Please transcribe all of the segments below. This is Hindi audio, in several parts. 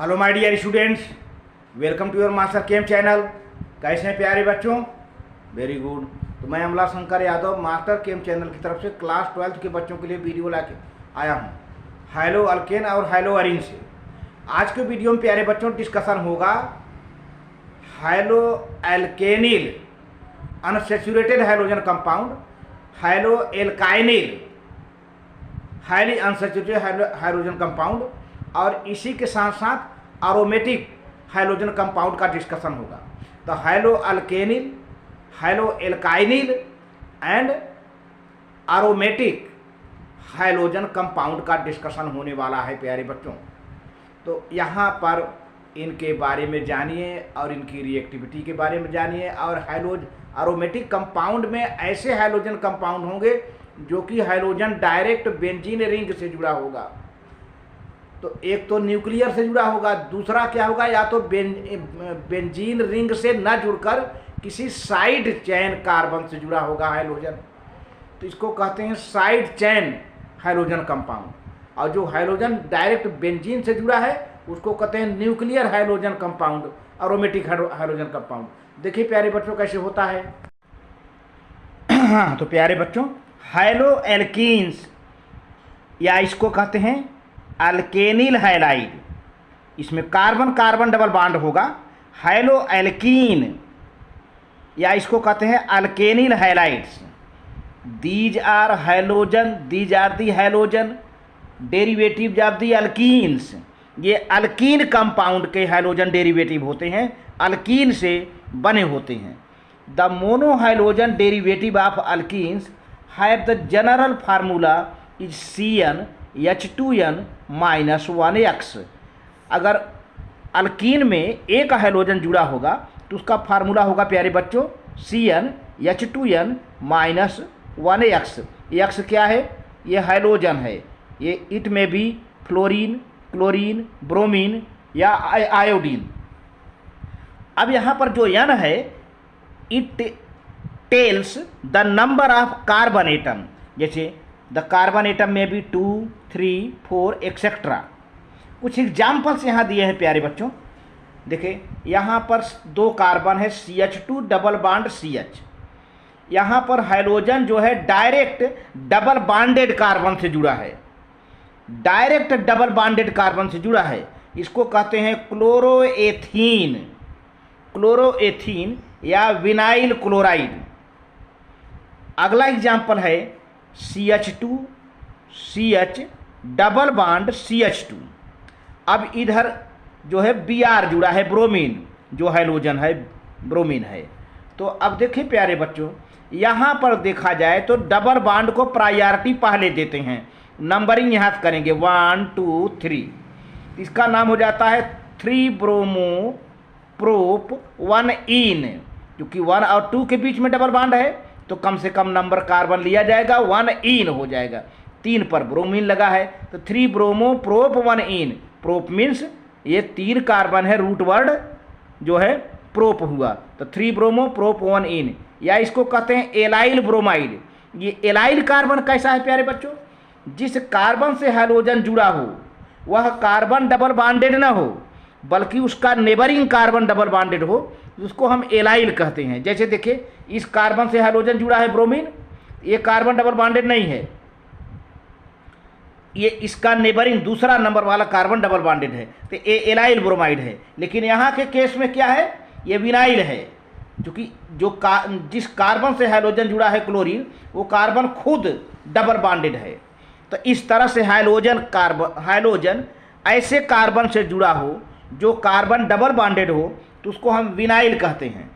Hello my dear students, welcome to your master chem channel. कैसे हैं प्यारे बच्चों? Very good. तो मैं Amla Shankar Yadav master chem channel की तरफ से क्लास 12 के बच्चों के लिए वीडियो लाके आया हूं हाइलो अल्केन और हाइलो अरीन से। आज के वीडियो में प्यारे बच्चों डिस्कशन होगा halo alkenyl unsaturated hydrogen compound, halo alkynyl highly unsaturated hydrogen compound, और इसी के साथ साथ एरोमेटिक हाइड्रोजन कंपाउंड का डिस्कशन होगा। तो halo alkenyl, halo alkynyl and aromatic hydrogen compound का डिस्कशन होने वाला है प्यारे बच्चों। तो यहाँ पर इनके बारे में जानिए और इनकी रिएक्टिविटी के बारे में जानिए। और एरोमेटिक कंपाउंड में ऐसे हाइड्रोजन कंपाउंड होंगे जो कि हाइड्रोजन डायरेक्ट बेंजीन रिंग से जुड़ा होगा। तो एक तो न्यूक्लियर से जुड़ा होगा, दूसरा क्या होगा, या तो बेंजीन रिंग से न जुड़कर किसी साइड चेन कार्बन से जुड़ा होगा हाइड्रोजन। तो इसको कहते हैं साइड चेन हाइड्रोजन कंपाउंड। और जो हाइड्रोजन डायरेक्ट बेंजीन से जुड़ा है उसको कहते हैं nuclear hydrogen compound, aromatic hydrogen compound. देखिए प्यारे बच्चों कैसे होता है। हाँ, तो प्यारे बच्चों हाइलो एल्कीन्स या इसको कहते हैं अल्केनिल हैलाइड, इसमें कार्बन कार्बन डबल बॉन्ड होगा। हाइलो एल्कीन या इसको कहते हैं alkenyl halides. These are halogen, these are the halogen derivative of the alkenes. ये अल्कीन कंपाउंड के हाइलोजन डेरिवेटिव होते हैं, अल्कीन से बने होते हैं। The monohalogen derivative of alkenes have the general formula is CnH2n-1x। अगर अल्कीन में एक हाइड्रोजन जुड़ा होगा तो उसका फार्मूला होगा प्यारे बच्चों CnH2n-1x। x क्या है? ये हाइड्रोजन है। ये इट में भी फ्लोरीन, क्लोरीन, ब्रोमीन या आयोडीन। अब यहाँ पर जो n है it tells the number of carbon atom. जैसे द कार्बन एटम में भी 2, 3, 4 एक्सेट्रा। कुछ एग्जाम्पल्स यहाँ दिए हैं प्यारे बच्चों। देखिए यहाँ पर 2 कार्बन है, CH2 डबल बॉन्ड CH। यहाँ पर हाइड्रोजन जो है डायरेक्ट डबल बॉन्डेड कार्बन से जुड़ा है, डायरेक्ट डबल बॉन्डेड कार्बन से जुड़ा है। इसको कहते हैं क्लोरोएथीन, क्लोरोएथीन या विनाइल क्लोराइड। अगला एग्जाम्पल है CH2 CH double bond CH2। अब इधर जो है Br जुड़ा है, ब्रोमीन, जो हाइड्रोजन है ब्रोमीन है। तो अब देखिए प्यारे बच्चों यहाँ पर देखा जाए तो डबल बॉन्ड को प्रायोरिटी पहले देते हैं। नंबरिंग यहाँ से करेंगे 1 2 3। इसका नाम हो जाता है 3 ब्रोमो प्रोप 1 इन। क्योंकि 1 और 2 के बीच में डबल बॉन्ड है तो कम से कम नंबर कार्बन लिया जाएगा, 1 इन हो जाएगा। 3 पर ब्रोमीन लगा है तो 3 ब्रोमो प्रोप 1 इन। प्रोप मीन्स ये 3 कार्बन है, रूट वर्ड जो है प्रोप हुआ, तो 3 ब्रोमो प्रोप 1 इन। या इसको कहते हैं एलाइल ब्रोमाइड। ये एलाइल कार्बन कैसा है प्यारे बच्चों? जिस कार्बन से हाइड्रोजन जुड़ा हो वह कार्बन डबल बॉन्डेड ना हो बल्कि उसका नेबरिंग कार्बन डबल बॉन्डेड हो, उसको हम एलाइल कहते हैं। जैसे देखिए इस कार्बन से हाइड्रोजन जुड़ा है ब्रोमीन, ये कार्बन डबल बॉन्डेड नहीं है, ये इसका नेबरिंग दूसरा नंबर वाला कार्बन डबल बॉन्डेड है, तो ये एलाइल ब्रोमाइड है। लेकिन यहाँ के केस में क्या है, ये विनाइल है। क्योंकि जिस कार्बन से हाइड्रोजन जुड़ा है क्लोरीन, वो कार्बन खुद डबल बॉन्डेड है। तो इस तरह से हाइड्रोजन ऐसे कार्बन से जुड़ा हो जो कार्बन डबल बॉन्डेड हो तो उसको हम विनाइल कहते हैं।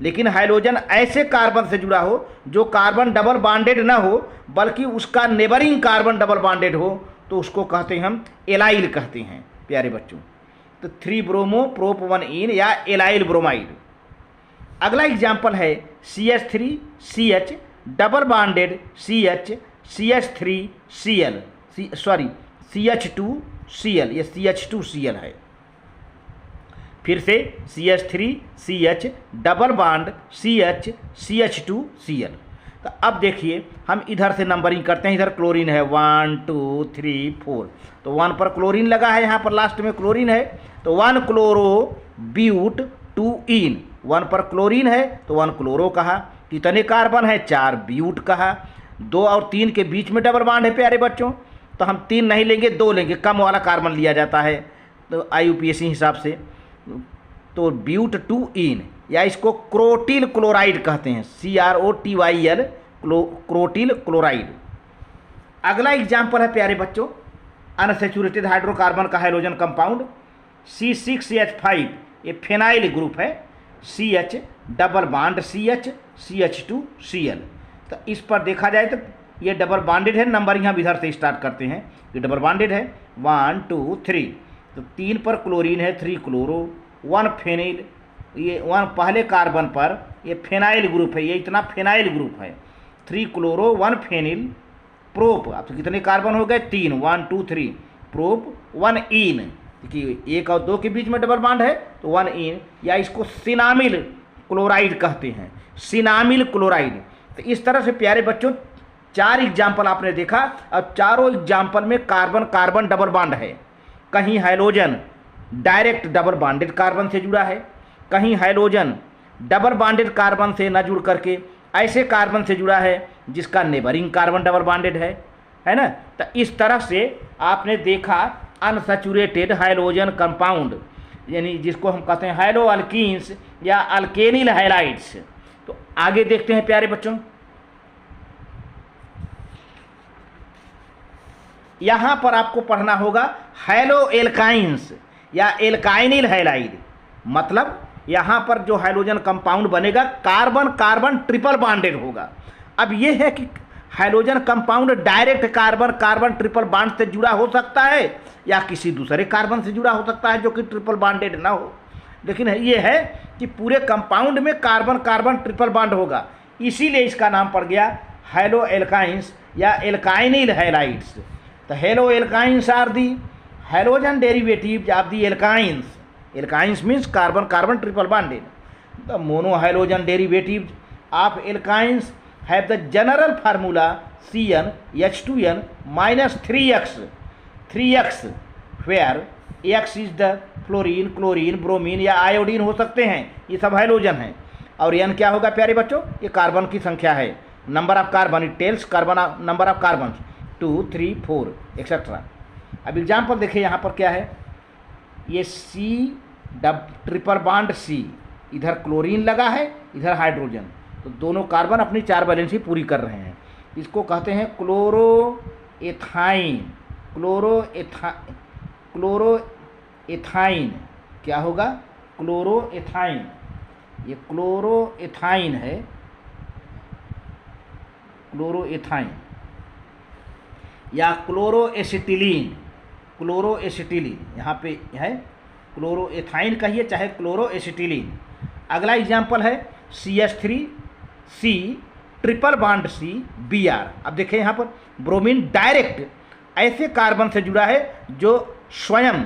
लेकिन हाइड्रोजन ऐसे कार्बन से जुड़ा हो जो कार्बन डबल बॉन्डेड ना हो बल्कि उसका नेबरिंग कार्बन डबल बॉन्डेड हो तो उसको कहते हैं हम एलाइल कहते हैं प्यारे बच्चों। तो 3 ब्रोमो प्रोप 1 इन या एलाइल ब्रोमाइड। अगला एग्जाम्पल है CH3 CH double bonded CH CH3 Cl, CH2 Cl, ये CH2 Cl है। फिर से CH3 CH double bond CH CH2 Cl। तो अब देखिए हम इधर से नंबरिंग करते हैं। इधर क्लोरीन है 1 2 3 4, तो 1 पर क्लोरीन लगा है, यहाँ पर लास्ट में क्लोरीन है, तो 1 क्लोरो ब्यूट 2 इन। 1 पर क्लोरीन है तो 1 क्लोरो कहा। कितने कार्बन है? 4 ब्यूट कहा। 2 और 3 के बीच में डबल बॉन्ड है प्यारे बच्चों, तो हम 3 नहीं लेंगे, 2 लेंगे, कम वाला कार्बन लिया जाता है तो IUPAC हिसाब से। तो ब्यूट 2 इन, या इसको क्रोटिल क्लोराइड कहते हैं, CROTYL, क्रोटिल क्लोराइड। अगला एग्जाम्पल है प्यारे बच्चों अनसैचुरेटेड हाइड्रोकार्बन का हाइड्रोजन कंपाउंड C6H5, ये फेनाइल ग्रुप है, CH double bond CH CH2Cl। तो इस पर देखा जाए तो ये डबल बॉन्डेड है, नंबर यहाँ इधर से स्टार्ट करते हैं, ये डबल बॉन्डेड है 1 2 3, तो 3 पर क्लोरीन है, 3 क्लोरो, 1 फेनिल, ये 1 पहले कार्बन पर ये फेनाइल ग्रुप है, ये इतना फेनाइल ग्रुप है, 3 क्लोरो 1 फेनिल प्रोप। अब तो कितने कार्बन हो गए? 3, 1 2 3 प्रोप 1 इन, देखिए 1 और 2 के बीच में डबल बॉन्ड है तो 1 इन, या इसको सिनामिल क्लोराइड कहते हैं, सिनामिल क्लोराइड। तो इस तरह से प्यारे बच्चों 4 एग्जाम्पल आपने देखा। अब चारों एग्जाम्पल में कार्बन कार्बन डबल बॉन्ड है, कहीं hydrogen direct double bonded carbon से जुड़ा है, कहीं हाइड्रोजन डबल बॉन्डेड कार्बन से न जुड़ करके ऐसे कार्बन से जुड़ा है जिसका नेबरिंग कार्बन डबल बॉन्डेड है ना। तो इस तरह से आपने देखा अनसैचुरेटेड हाइड्रोजन कंपाउंड, यानी जिसको हम कहते हैं हाइड्रो अल्कीन्स या अल्केनिल हैलाइड्स। तो आगे देखते हैं प्यारे बच्चों, यहां पर आपको पढ़ना होगा हैलो एल्काइंस या एल्काइनिल हैलाइड। मतलब यहां पर जो हाइड्रोजन कंपाउंड बनेगा कार्बन कार्बन ट्रिपल बॉन्डेड होगा। अब यह है कि hydrogen compound direct carbon carbon triple bond से जुड़ा हो सकता है या किसी दूसरे कार्बन से जुड़ा हो सकता है जो कि ट्रिपल बॉन्डेड ना हो, लेकिन ये है कि पूरे कंपाउंड में कार्बन कार्बन ट्रिपल बॉन्ड होगा, इसीलिए इसका नाम पड़ गया हैलो एल्काइंस या एल्काइनिल हैलाइड्स। तो haloalkanes are the halogen derivatives of the alkynes. Alkynes means carbon carbon triple bonded. The monohalogen derivatives of alkynes have the general formula CN H2N minus 3x 3x where x is the fluorine chlorine bromine या आयोडीन हो सकते हैं, ये सब हाइड्रोजन हैं। और n क्या होगा प्यारे बच्चों? ये कार्बन की संख्या है, number of carbon, it tells carbon number of carbon 2 3 4 etcetera. अब एग्जाम्पल देखिए यहाँ पर क्या है, ये C ट्रिपल बॉन्ड C, इधर क्लोरीन लगा है इधर हाइड्रोजन, तो दोनों कार्बन अपनी 4 वैलेंसी पूरी कर रहे हैं। इसको कहते हैं क्लोरोएथाइन। क्लोरोएथाइन क्या होगा? क्लोरोएथाइन, ये क्लोरोएथाइन है, क्लोरोएथाइन या क्लोरोएसिटिलीन। क्लोरोएसिटिलीन यहाँ पे है, क्लोरोएथाइन कहिए चाहे क्लोरोएसिटिलीन। अगला एग्जाम्पल है CH3C triple bond C Br। अब देखें यहाँ पर ब्रोमीन डायरेक्ट ऐसे कार्बन से जुड़ा है जो स्वयं,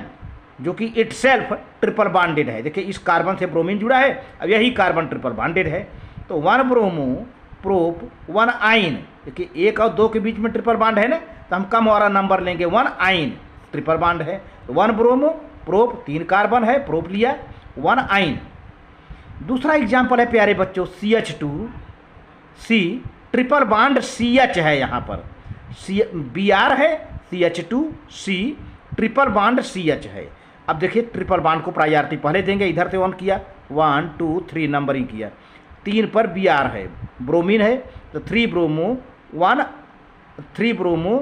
जो कि इटसेल्फ ट्रिपल बॉन्डेड है। देखिए इस कार्बन से ब्रोमीन जुड़ा है, अब यही कार्बन ट्रिपल बॉन्डेड है, तो 1 ब्रोमो प्रोप 1 आइन। देखिए 1 और 2 के बीच में ट्रिपल बॉन्ड है ना, तो हम कम वाला नंबर लेंगे, 1 आइन ट्रिपल बॉन्ड है, तो 1 ब्रोमो प्रोप 3 कार्बन है, प्रोप लिया 1 आइन। दूसरा एग्जाम्पल है प्यारे बच्चों CH2C ट्रिपल बॉन्ड CH है, यहाँ पर Br है, CH2C ट्रिपल बॉन्ड CH है। अब देखिए ट्रिपल बॉन्ड को प्रायोरिटी पहले देंगे, इधर से 1 किया, 1 2 3 नंबरिंग किया, 3 पर Br है, ब्रोमीन है, तो 3 ब्रोमो 1 3 ब्रोमो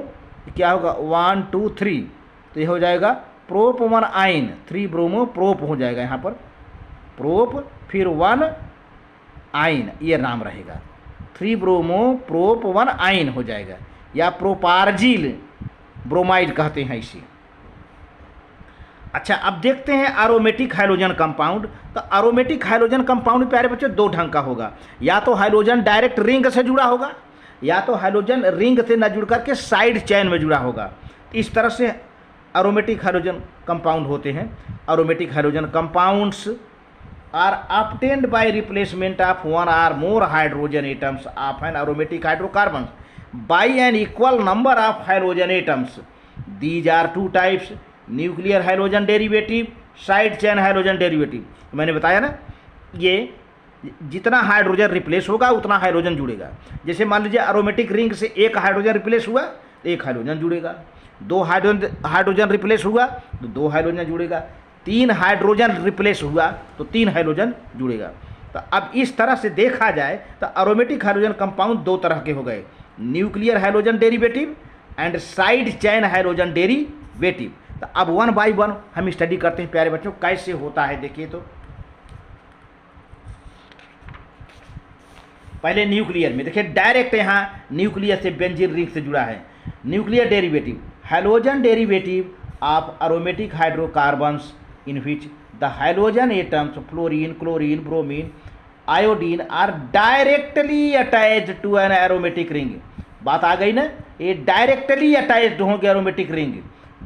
क्या होगा 1 2 3, तो ये हो जाएगा प्रोप 1 आइन, 3 ब्रोमो प्रोप हो जाएगा, यहाँ पर प्रोप फिर 1 आइन, ये नाम रहेगा, 3 ब्रोमो प्रोप 1 आइन हो जाएगा, या प्रोपार्जिल ब्रोमाइड कहते हैं इसे। अच्छा अब देखते हैं एरोमेटिक हाइड्रोजन कंपाउंड। तो एरोमेटिक हाइड्रोजन कंपाउंड प्यारे बच्चों 2 ढंग का होगा, या तो हाइड्रोजन डायरेक्ट रिंग से जुड़ा होगा, या तो हाइड्रोजन रिंग से न जुड़ करके साइड चेन में जुड़ा होगा। इस तरह से एरोमेटिक हाइड्रोजन कंपाउंड होते हैं। Aromatic hydrogen compounds are obtained by replacement of one or more hydrogen atoms of an aromatic hydrocarbons by an equal number of halogen atoms. These are two types: nuclear halogen derivative, side chain halogen derivative. मैंने बताया ना, ये जितना हाइड्रोजन रिप्लेस होगा उतना हाइड्रोजन जुड़ेगा। जैसे मान लीजिए एरोमेटिक रिंग से एक हाइड्रोजन रिप्लेस हुआ तो एक हाइड्रोजन जुड़ेगा, दो हाइड्रोजन रिप्लेस हुआ तो दो हाइड्रोजन जुड़ेगा, तीन हाइड्रोजन रिप्लेस हुआ तो तीन हाइड्रोजन जुड़ेगा। तो अब इस तरह से देखा जाए तो एरोमेटिक हाइड्रोजन कंपाउंड दो तरह के हो गए, nuclear hydrogen derivative and side chain hydrogen derivative. तो अब वन बाय वन हम स्टडी करते हैं प्यारे बच्चों, कैसे होता है। देखिए तो पहले न्यूक्लियर में देखिए, डायरेक्ट यहाँ न्यूक्लियर से बेंजीन रिंग से जुड़ा है। Nuclear derivative, hydrogen derivative of aromatic hydrocarbons in which the halogen atoms fluorine, chlorine, bromine, iodine are directly attached to an aromatic ring। बात आ गई ना, ये डायरेक्टली अटैच्ड होंगे aromatic ring.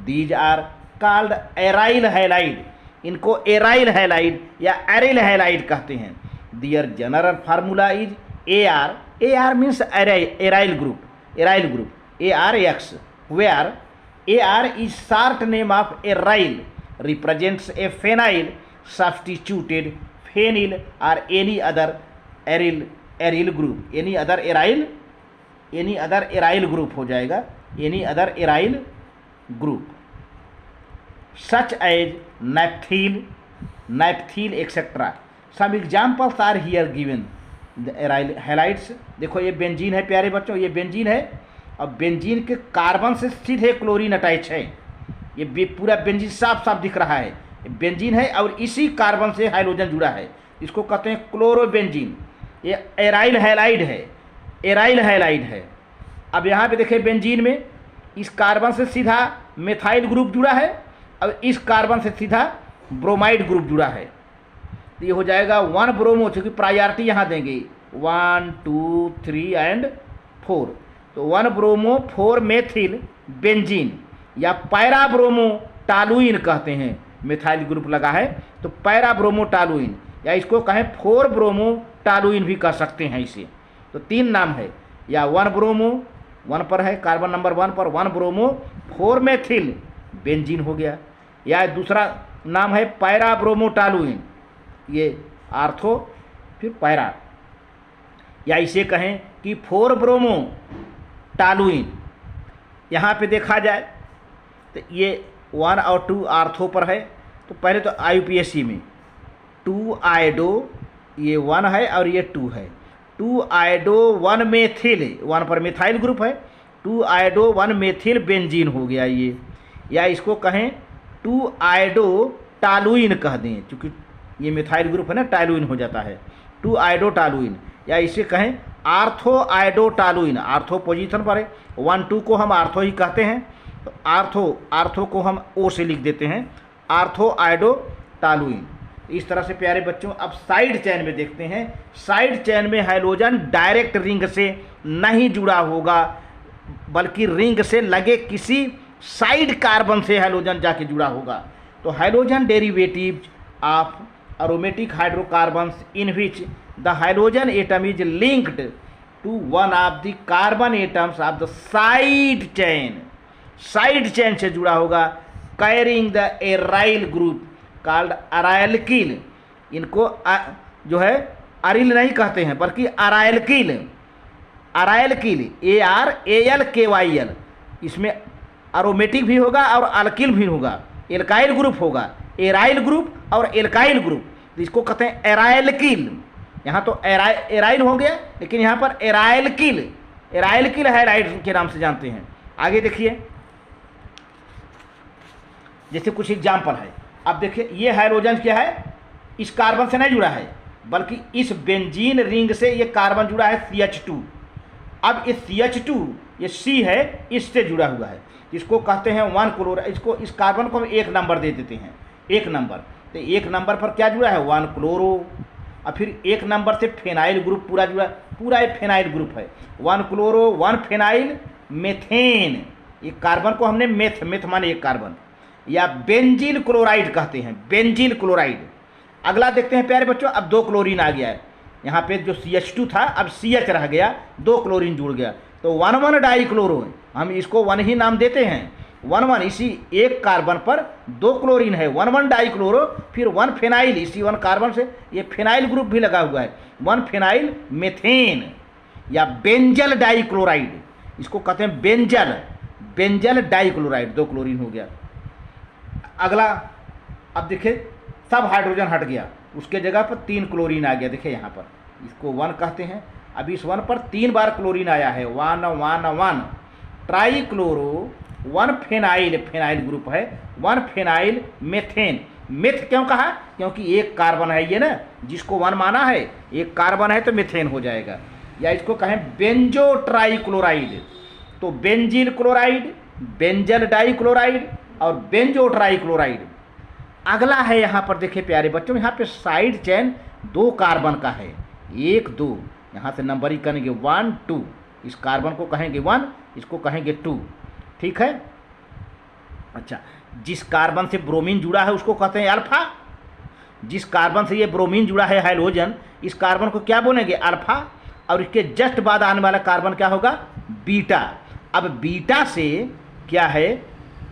These are called aryl halide, इनको एराइल हैलाइड या एरिल हैलाइड कहते हैं। Their general formula is AR, AR means aryl group, ARX, where AR is short name of aryl, represents a phenyl substituted phenyl or any other aryl group, any other aryl group हो जाएगा, any other aryl group such as naphthyl etc. Some examples are here given। Aryl halides, देखो ये बेंजीन है प्यारे बच्चों, ये बेंजीन है। अब बेंजीन के कार्बन से सीधे क्लोरीन अटैच है, ये पूरा बेंजीन साफ साफ दिख रहा है, बेंजीन है और इसी कार्बन से हाइड्रोजन जुड़ा है, इसको कहते हैं क्लोरोबेंजीन। ये एराइल हैलाइड है। अब यहाँ पे देखिए बेंजीन में इस कार्बन से सीधा मेथाइल ग्रुप जुड़ा है और इस कार्बन से सीधा ब्रोमाइड ग्रुप जुड़ा है। तो ये हो जाएगा 1 ब्रोमो, क्योंकि प्रायोरिटी यहाँ देंगे 1 2 3 एंड 4। तो 1 ब्रोमो 4 मेथिल बेंजीन या पैरा ब्रोमो टालुइन कहते हैं, मेथाइल ग्रुप लगा है तो पैरा ब्रोमो टालुइन, या इसको कहें 4 ब्रोमो टालुइन भी कह सकते हैं इसे। तो 3 नाम है, या 1 ब्रोमो 1 पर है, कार्बन नंबर 1 पर 1 ब्रोमो 4 मेथिल बेंजीन हो गया, या दूसरा नाम है पैरा ब्रोमो टालुइन, ये आर्थो फिर पैरा, या इसे कहें कि 4 ब्रोमो टालुइन। यहाँ पे देखा जाए तो ये 1 और 2 आर्थो पर है। तो पहले तो IUPAC में 2 आइडो, ये 1 है और ये 2 है, 2 आइडो 1 मेथिल, 1 पर मिथाइल ग्रुप है, 2 आइडो 1 मेथिल बेंजीन हो गया ये, या इसको कहें 2 आइडो टालुइन कह दें, क्योंकि ये मिथाइल ग्रुप है ना, टालुइन हो जाता है 2 आइडो टालुइन, या इसे कहें आर्थो आइडो टालुइन। आर्थो पोजीशन पर है, 1 2 को हम आर्थो ही कहते हैं, तो आर्थो को हम O से लिख देते हैं, आर्थो आइडो टालुइन। इस तरह से प्यारे बच्चों अब साइड चैन में देखते हैं। साइड चैन में हाइड्रोजन डायरेक्ट रिंग से नहीं जुड़ा होगा, बल्कि रिंग से लगे किसी साइड कार्बन से हाइड्रोजन जाके जुड़ा होगा। तो hydrogen derivative of aromatic hydrocarbons in which the hydrogen atom is linked to one of the carbon atoms of the side chain, side chain से जुड़ा होगा, carrying the aryl group called arylkyl। इनको जो है अरिल नहीं कहते हैं बल्कि अराइलकिल, ARALKYL। इसमें अरोमेटिक भी होगा और अल्किल भी होगा, एल्काइल ग्रुप होगा, एराइल ग्रुप और एल्काइल ग्रुप, तो इसको कहते हैं एराइलकिल। यहाँ तो एराइल हो गया, लेकिन यहाँ पर एराइलकिल हैलाइड के नाम से जानते हैं। आगे देखिए, जैसे कुछ एग्जाम्पल है। अब देखिए ये हाइड्रोजन क्या है, इस कार्बन से नहीं जुड़ा है बल्कि इस बेंजीन रिंग से ये कार्बन जुड़ा है CH2। अब इस CH2 ये C है, इससे जुड़ा हुआ है, इसको कहते हैं 1 क्लोरो। इसको इस कार्बन को हम 1 नंबर दे देते हैं, 1 नंबर। तो 1 नंबर पर क्या जुड़ा है, 1 क्लोरो। और फिर 1 नंबर से फेनाइल ग्रुप पूरा जुड़ा, पूरा ये फेनाइल ग्रुप है, 1 क्लोरो 1 फेनाइल मेथेन। ये कार्बन को हमने मेथ माने एक कार्बन, या बेंजील क्लोराइड कहते हैं, बेंजील क्लोराइड। अगला देखते हैं प्यारे बच्चों, अब 2 क्लोरीन आ गया है यहाँ पे, जो CH2 था अब CH रह गया, 2 क्लोरीन जुड़ गया, तो 1,1 डाइक्लोरो, हम इसको 1 ही नाम देते हैं। 1,1 इसी एक कार्बन पर 2 क्लोरीन है, 1,1 डाइक्लोरो, फिर 1 फेनाइल, इसी 1 कार्बन से ये फेनाइल ग्रुप भी लगा हुआ है, 1 फेनाइल मेथेन या बेंजल डाइक्लोराइड, इसको कहते हैं बेंजल डाइक्लोराइड, 2 क्लोरीन हो गया। अगला अब देखिए सब हाइड्रोजन हट गया, उसके जगह पर 3 क्लोरीन आ गया, देखिए यहाँ पर इसको 1 कहते हैं। अब इस 1 पर 3 बार क्लोरीन आया है, 1 ट्राइक्लोरो, 1 फेनाइल, फेनाइल ग्रुप है, 1 फेनाइल मेथेन। मेथ क्यों कहा? क्योंकि एक कार्बन है ये ना, जिसको 1 माना है, एक कार्बन है तो मेथेन हो जाएगा। या इसको कहें बेंजो ट्राइक्लोराइड, तो बेंजील क्लोराइड, बेंजल डाइक्लोराइड और बेंजो ट्राइक्लोराइड। अगला है यहाँ पर देखिए प्यारे बच्चों, यहाँ पे साइड चेन 2 कार्बन का है, 1 2, यहाँ से नंबरिंग करेंगे 1 2, इस कार्बन को कहेंगे 1, इसको कहेंगे 2, ठीक है। अच्छा, जिस कार्बन से ब्रोमीन जुड़ा है उसको कहते हैं अल्फा, जिस कार्बन से ये ब्रोमीन जुड़ा है हाइड्रोजन, इस कार्बन को क्या बोलेंगे? अल्फा। और इसके जस्ट बाद आने वाला कार्बन क्या होगा? बीटा। अब बीटा से क्या है?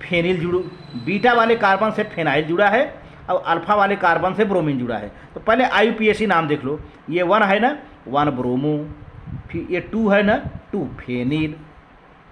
फेनिल जुड़, बीटा वाले कार्बन से फेनाइल जुड़ा है और अल्फा वाले कार्बन से ब्रोमीन जुड़ा है। तो पहले IUPAC नाम देख लो, ये 1 है ना, 1 ब्रोमो, फिर ये 2 है ना, 2 फेनिल,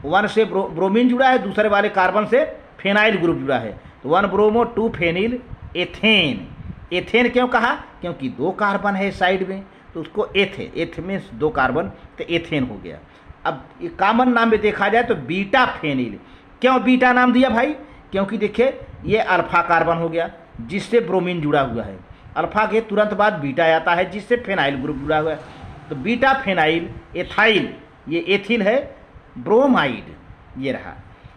1 से ब्रोमीन जुड़ा है, दूसरे वाले कार्बन से फेनाइल ग्रुप जुड़ा है, तो 1 ब्रोमो 2 फेनिल एथेन। एथेन क्यों कहा? क्योंकि 2 कार्बन है साइड में, तो उसको एथ में 2 कार्बन, तो एथेन हो गया। अब ये कॉमन नाम में देखा जाए तो बीटा फेनिल। क्यों बीटा नाम दिया भाई? क्योंकि देखिए ये अल्फा कार्बन हो गया जिससे ब्रोमीन जुड़ा हुआ है, अल्फा के तुरंत बाद बीटा आता है जिससे फेनाइल ग्रुप जुड़ा हुआ है, तो बीटा फेनाइल एथाइल, ये एथिल है, ब्रोमाइड ये रहा।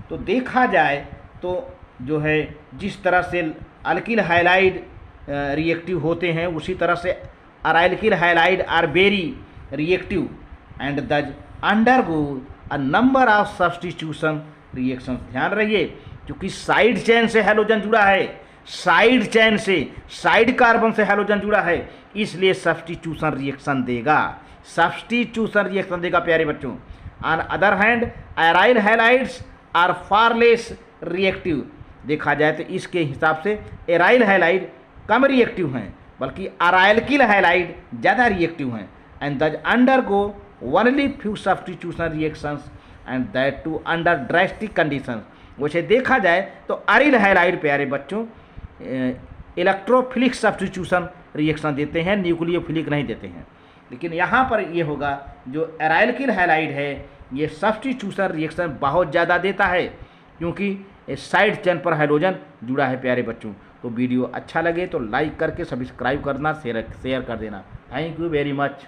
तो देखा जाए तो जो है जिस तरह से अल्किल हाइलाइड रिएक्टिव होते हैं, उसी तरह से arylalkyl halide are very reactive and दज undergo a number of substitution reaction. ध्यान रहिए, क्योंकि साइड चेन से हैलोजन जुड़ा है, साइड चेन से, साइड कार्बन से हैलोजन जुड़ा है, इसलिए सब्स्टिट्यूशन रिएक्शन देगा, सब्स्टिट्यूशन रिएक्शन देगा प्यारे बच्चों। On other hand aryl halides are far less reactive. देखा जाए तो इसके हिसाब से एराइल हैलाइड कम रिएक्टिव हैं, बल्कि अराइल्किल हैलाइड ज़्यादा रिएक्टिव हैं, एंड दज undergo only few substitution reactions and that too under drastic conditions. वैसे देखा जाए तो अरिल हैलाइड प्यारे बच्चों इलेक्ट्रोफिलिक सब्स्टिट्यूशन रिएक्शन देते हैं, न्यूक्लियोफिलिक नहीं देते हैं। लेकिन यहाँ पर ये होगा जो एराइल्किल हैलाइड है ये सब्स्टिट्यूशन रिएक्शन बहुत ज़्यादा देता है, क्योंकि साइड चेन पर हाइड्रोजन जुड़ा है प्यारे बच्चों। तो वीडियो अच्छा लगे तो लाइक करके सब्सक्राइब करना, शेयर कर देना। Thank you very much.